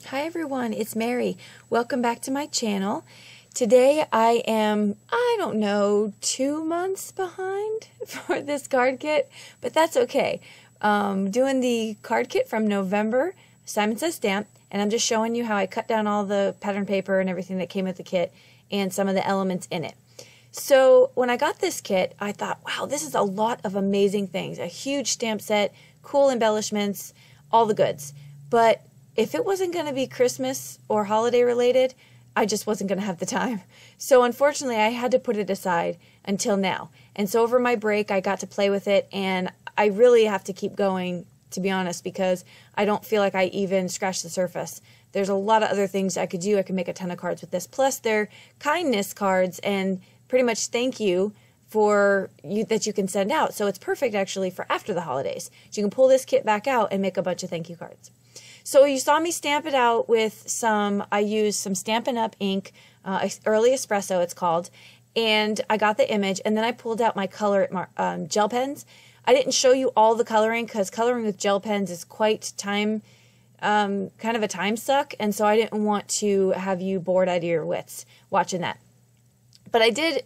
Hi everyone, it's Mary. Welcome back to my channel. Today I am, I don't know, 2 months behind for this card kit, but that's okay. Doing the card kit from November, Simon Says Stamp, and I'm just showing you how I cut down all the pattern paper and everything that came with the kit and some of the elements in it. So when I got this kit, I thought, wow, this is a lot of amazing things. A huge stamp set, cool embellishments, all the goods. But if it wasn't going to be Christmas or holiday related, I just wasn't going to have the time. So unfortunately, I had to put it aside until now. And so over my break, I got to play with it, and I really have to keep going, to be honest, because I don't feel like I even scratched the surface. There's a lot of other things I could do. I could make a ton of cards with this. Plus, they're kindness cards and pretty much thank you for you that you can send out. So it's perfect actually for after the holidays. So you can pull this kit back out and make a bunch of thank you cards. So you saw me stamp it out with I used some Stampin' Up! Ink, Early Espresso it's called, and I got the image, and then I pulled out my color gel pens. I didn't show you all the coloring because coloring with gel pens is quite kind of a time suck, and so I didn't want to have you bored out of your wits watching that. But I did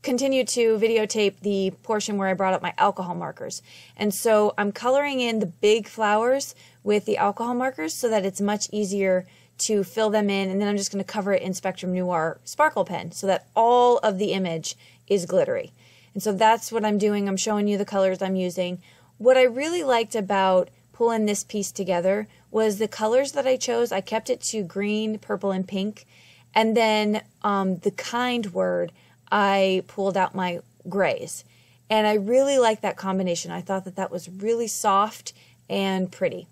continue to videotape the portion where I brought up my alcohol markers. And so I'm coloring in the big flowers with the alcohol markers so that it's much easier to fill them in, and then I'm just going to cover it in Spectrum Noir sparkle pen so that all of the image is glittery. And so that's what I'm doing. I'm showing you the colors I'm using. What I really liked about pulling this piece together was the colors that I chose. I kept it to green, purple, and pink. And then the kind word, I pulled out my grays. And I really like that combination. I thought that that was really soft and pretty.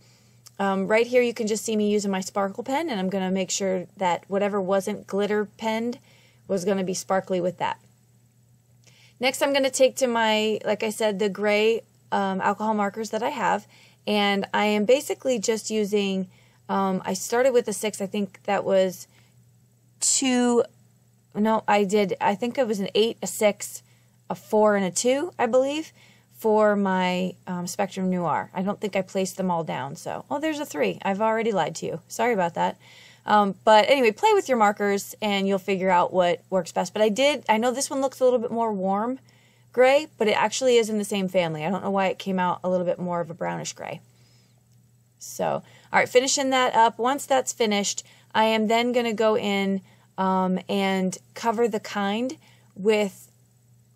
Right here you can just see me using my sparkle pen, and I'm going to make sure that whatever wasn't glitter penned was going to be sparkly with that. Next I'm going to take to my, like I said, the gray alcohol markers that I have, and I am basically just using, I started with a 6, I think that was 2, no, I think it was an 8, a 6, a 4, and a 2, I believe, for my Spectrum Noir. I don't think I placed them all down, so, oh, there's a 3. I've already lied to you. Sorry about that. But anyway, play with your markers, and you'll figure out what works best. But I know this one looks a little bit more warm gray, but it actually is in the same family. I don't know why it came out a little bit more of a brownish gray. So, all right, finishing that up. Once that's finished, I am then going to go in and cover the kind with,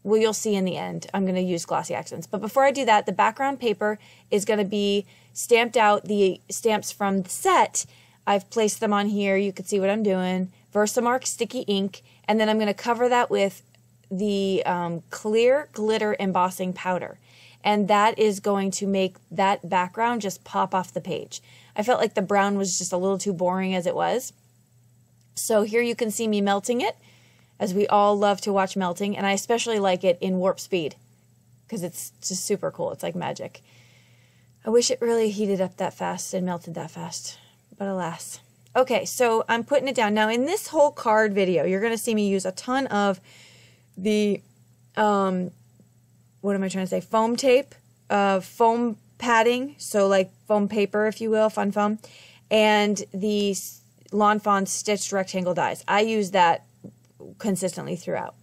well, you'll see in the end. I'm going to use glossy accents. But before I do that, the background paper is going to be stamped out, the stamps from the set. I've placed them on here. You can see what I'm doing. Versamark sticky ink. And then I'm going to cover that with the clear glitter embossing powder. And that is going to make that background just pop off the page. I felt like the brown was just a little too boring as it was. So here you can see me melting it, as we all love to watch melting, and I especially like it in warp speed because it's just super cool. It's like magic. I wish it really heated up that fast and melted that fast, but alas. Okay, so I'm putting it down. Now in this whole card video, you're going to see me use a ton of the, what am I trying to say, foam tape, foam padding, so like foam paper, if you will, fun foam, and the Lawn Fawn stitched rectangle dies. I use that consistently throughout.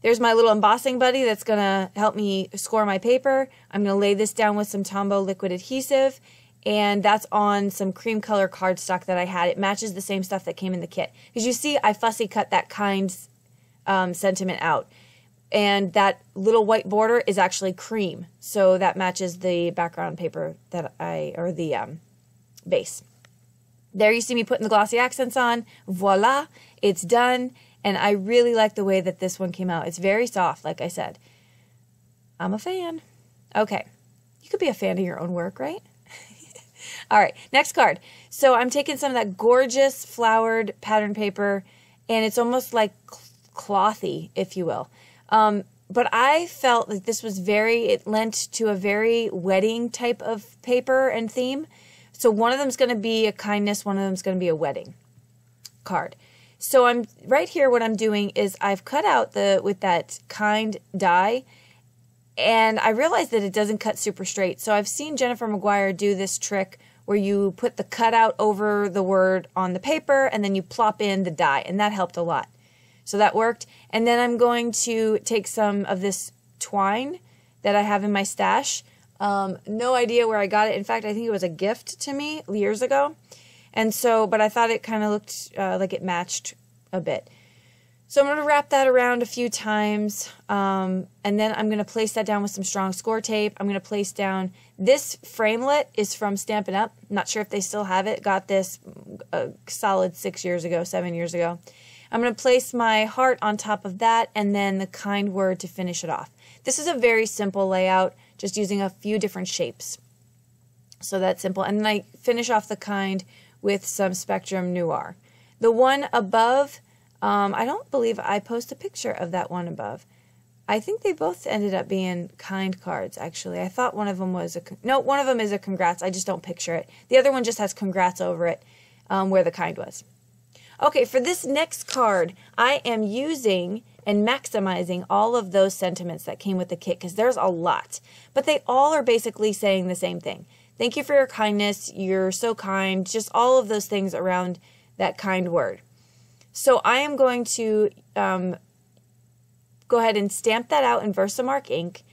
There's my little embossing buddy that's going to help me score my paper. I'm going to lay this down with some Tombow liquid adhesive, and that's on some cream color cardstock that I had. It matches the same stuff that came in the kit. Because you see, I fussy cut that kind sentiment out. And that little white border is actually cream, so that matches the background paper that or the base. There you see me putting the glossy accents on. Voila, it's done. And I really like the way that this one came out. It's very soft, like I said. I'm a fan. Okay, you could be a fan of your own work, right? All right, next card. So I'm taking some of that gorgeous flowered pattern paper, and it's almost like clothy, if you will. But I felt that this was it lent to a very wedding type of paper and theme. So one of them is going to be a kindness, one of them is going to be a wedding card. So I'm right here, what I'm doing is I've cut out with that kind die, and I realized that it doesn't cut super straight. So I've seen Jennifer McGuire do this trick where you put the cutout over the word on the paper and then you plop in the die, and that helped a lot. So that worked. And then I'm going to take some of this twine that I have in my stash. No idea where I got it. In fact, I think it was a gift to me years ago. And so, but I thought it kind of looked like it matched a bit. So I'm going to wrap that around a few times, and then I'm going to place that down with some strong score tape. I'm going to place down, this framelit is from Stampin' Up. I'm not sure if they still have it. Got this a solid 6 years ago, 7 years ago. I'm going to place my heart on top of that, and then the kind word to finish it off. This is a very simple layout, just using a few different shapes. So that's simple. And then I finish off the kind with some Spectrum Noir. The one above, I don't believe I post a picture of that one above. I think they both ended up being kind cards, actually. I thought one of them was no, one of them is a congrats. I just don't picture it. The other one just has congrats over it, where the kind was. Okay, for this next card, I am using and maximizing all of those sentiments that came with the kit, because there's a lot. But they all are basically saying the same thing. Thank you for your kindness. You're so kind. Just all of those things around that kind word. So I am going to go ahead and stamp that out in Versamark ink,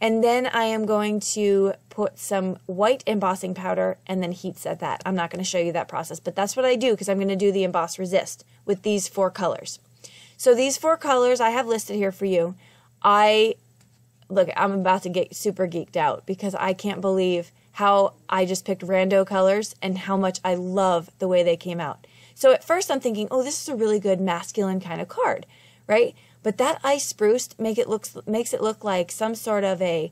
and then I am going to put some white embossing powder and then heat set that. I'm not going to show you that process, but that's what I do, because I'm going to do the emboss resist with these 4 colors. So these 4 colors I have listed here for you. Look, I'm about to get super geeked out because I can't believe how I just picked rando colors and how much I love the way they came out. So at first I'm thinking, oh, this is a really good masculine kind of card, right? But that ice spruce makes it look like some sort of a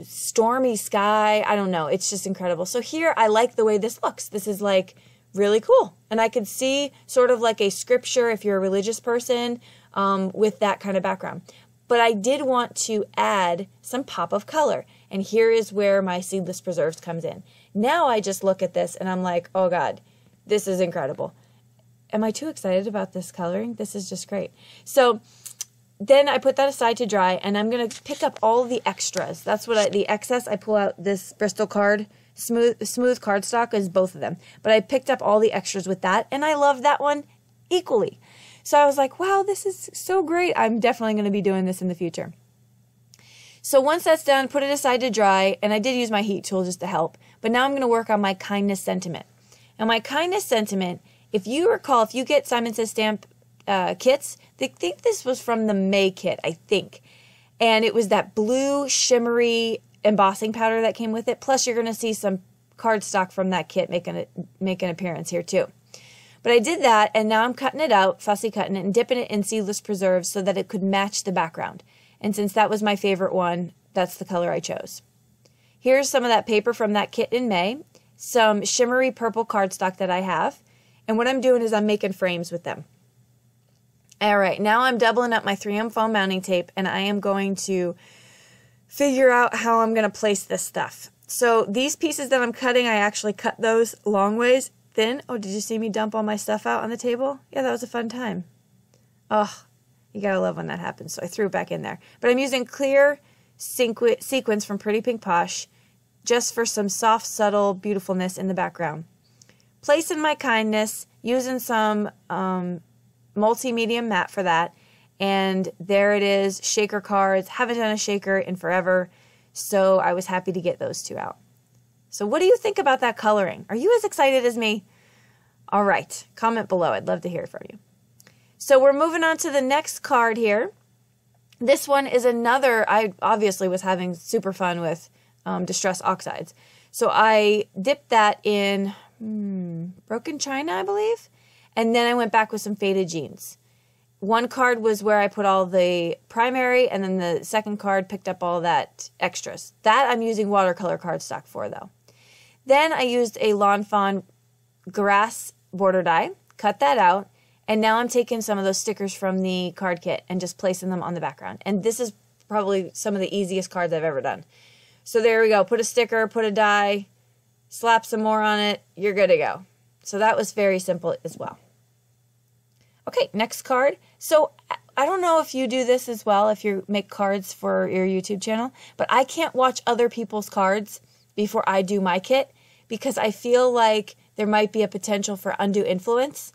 stormy sky. I don't know. It's just incredible. So here I like the way this looks. This is like really cool. And I could see sort of like a scripture if you're a religious person with that kind of background. But I did want to add some pop of color. And here is where my seedless preserves comes in. Now I just look at this and I'm like, oh God, this is incredible. Am I too excited about this coloring? This is just great. So then I put that aside to dry, and I'm going to pick up all the extras. That's what the excess, I pull out this Bristol card, smooth cardstock is both of them. But I picked up all the extras with that, and I love that one equally. So I was like, wow, this is so great. I'm definitely going to be doing this in the future. So once that's done, put it aside to dry, and I did use my heat tool just to help. But now I'm going to work on my kindness sentiment. Now my kindness sentiment, if you recall, if you get Simon Says Stamp kits, they think this was from the May kit, I think. And it was that blue shimmery embossing powder that came with it. Plus you're going to see some cardstock from that kit make an appearance here too. But I did that, and now I'm cutting it out, fussy cutting it, and dipping it in seedless preserves so that it could match the background. And since that was my favorite one, that's the color I chose. Here's some of that paper from that kit in May, some shimmery purple cardstock that I have, and what I'm doing is I'm making frames with them. All right, now I'm doubling up my 3M foam mounting tape, and I am going to figure out how I'm going to place this stuff. So these pieces that I'm cutting, I actually cut those long ways thin. Oh, did you see me dump all my stuff out on the table? Yeah, that was a fun time. Oh, you gotta love when that happens. So I threw it back in there. But I'm using clear sequins from Pretty Pink Posh just for some soft, subtle beautifulness in the background. Placing my kindness, using some multi-medium matte for that. And there it is, shaker cards. Haven't done a shaker in forever, so I was happy to get those 2 out. So what do you think about that coloring? Are you as excited as me? All right, comment below. I'd love to hear from you. So we're moving on to the next card here. This one is another, I obviously was having super fun with Distress Oxides. So I dipped that in Broken China, I believe. And then I went back with some Faded Jeans. One card was where I put all the primary, and then the second card picked up all that extras. That I'm using watercolor cardstock for, though. Then I used a Lawn Fawn grass border die, cut that out, and now I'm taking some of those stickers from the card kit and just placing them on the background. And this is probably some of the easiest cards I've ever done. So there we go. Put a sticker, put a die, slap some more on it, you're good to go. So that was very simple as well. Okay, next card. So I don't know if you do this as well, if you make cards for your YouTube channel, but I can't watch other people's cards before I do my kit because I feel like there might be a potential for undue influence.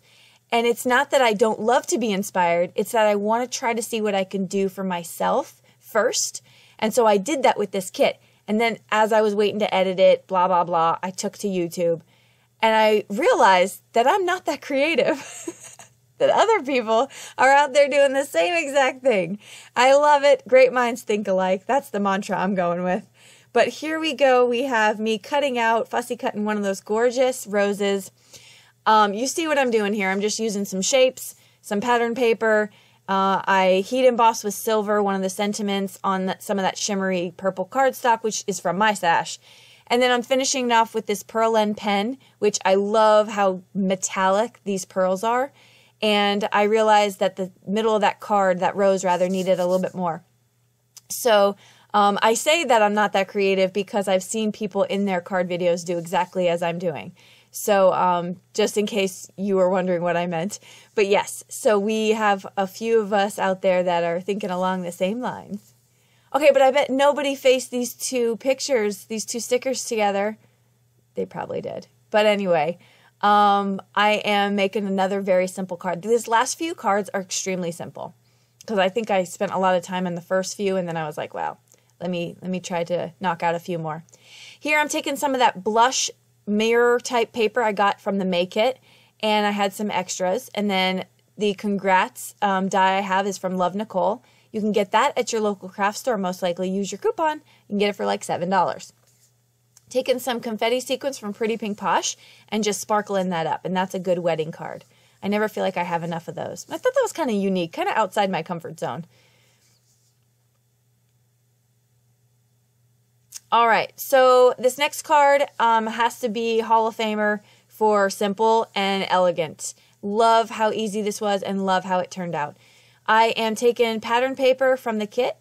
And it's not that I don't love to be inspired. It's that I want to try to see what I can do for myself first. And so I did that with this kit. And then as I was waiting to edit it, blah, blah, blah, I took to YouTube. And I realized that I'm not that creative. That other people are out there doing the same exact thing. I love it. Great minds think alike. That's the mantra I'm going with. But here we go. We have me fussy cutting one of those gorgeous roses. You see what I'm doing here. I'm just using some shapes, some pattern paper. I heat embossed with silver one of the sentiments on some of that shimmery purple cardstock, which is from my stash. And then I'm finishing off with this pearl end pen, which I love how metallic these pearls are. And I realized that the middle of that card, that rose rather, needed a little bit more. So I say that I'm not that creative because I've seen people in their card videos do exactly as I'm doing. So just in case you were wondering what I meant. But yes, so we have a few of us out there that are thinking along the same lines. Okay, but I bet nobody faced these two pictures, these two stickers together. They probably did. But anyway, I am making another very simple card. These last few cards are extremely simple because I think I spent a lot of time in the first few and then I was like, wow, let me try to knock out a few more. Here I'm taking some of that blush mirror type paper I got from the May kit, and I had some extras. And then the congrats die I have is from Love Nicole. You can get that at your local craft store, most likely. Use your coupon. You can get it for like $7. Taking some confetti sequins from Pretty Pink Posh and just sparkling that up, and that's a good wedding card. I never feel like I have enough of those. I thought that was kind of unique, kind of outside my comfort zone. All right, so this next card has to be Hall of Famer for simple and elegant. Love how easy this was and love how it turned out. I am taking pattern paper from the kit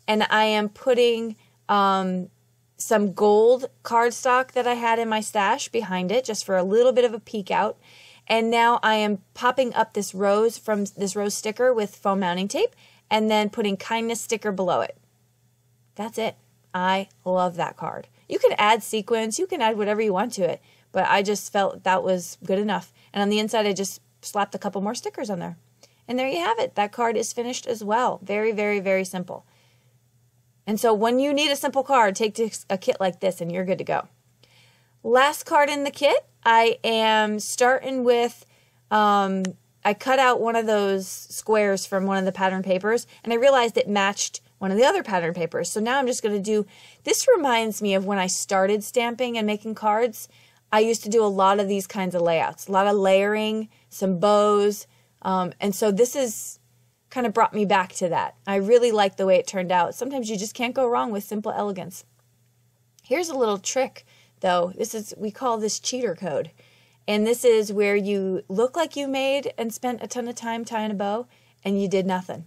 and I am putting some gold cardstock that I had in my stash behind it just for a little bit of a peek out. And now I am popping up this rose from this rose sticker with foam mounting tape and then putting kindness sticker below it. That's it. I love that card. You can add sequins, you can add whatever you want to it, but I just felt that was good enough. And on the inside, I just slapped a couple more stickers on there. And there you have it. That card is finished as well. Very, very, very simple. And so when you need a simple card, take a kit like this and you're good to go. Last card in the kit, I am starting with, I cut out one of those squares from one of the pattern papers and I realized it matched one of the other pattern papers. So now I'm just going to do, this reminds me of when I started stamping and making cards. I used to do a lot of these kinds of layouts, a lot of layering, some bows. And so this is kind of brought me back to that. I really like the way it turned out. Sometimes you just can't go wrong with simple elegance. Here's a little trick though. We call this cheater code. And this is where you look like you made and spent a ton of time tying a bow and you did nothing.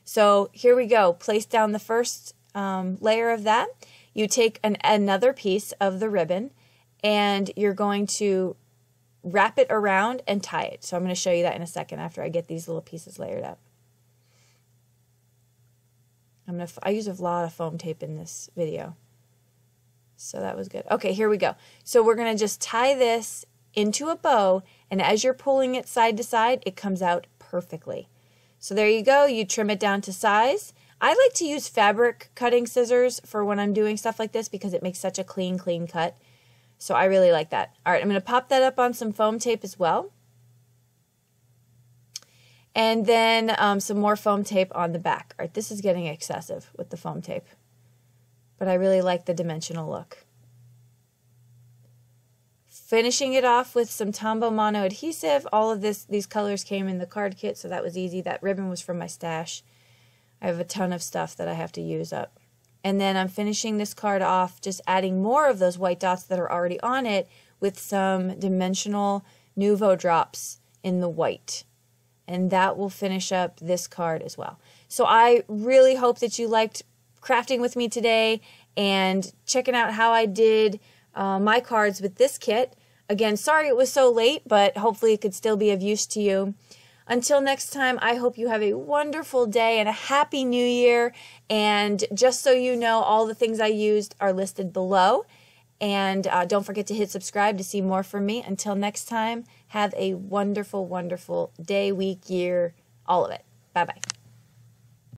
So here we go. Place down the first layer of that. You take another piece of the ribbon and you're going to wrap it around and tie it. So I'm going to show you that in a second after I get these little pieces layered up. I use a lot of foam tape in this video. So that was good. Okay, here we go. So we're going to just tie this into a bow, and as you're pulling it side to side, it comes out perfectly. So there you go. You trim it down to size. I like to use fabric cutting scissors for when I'm doing stuff like this because it makes such a clean cut. So I really like that. All right, I'm going to pop that up on some foam tape as well. And then some more foam tape on the back. All right, this is getting excessive with the foam tape, but I really like the dimensional look. Finishing it off with some Tombow Mono adhesive. All of these colors came in the card kit, so that was easy. That ribbon was from my stash. I have a ton of stuff that I have to use up. And then I'm finishing this card off, just adding more of those white dots that are already on it with some dimensional Nouveau drops in the white. And that will finish up this card as well. So I really hope that you liked crafting with me today and checking out how I did my cards with this kit. Again, sorry it was so late, but hopefully it could still be of use to you. Until next time, I hope you have a wonderful day and a happy new year. And just so you know, all the things I used are listed below. And don't forget to hit subscribe to see more from me. Until next time, have a wonderful, wonderful day, week, year, all of it. Bye-bye.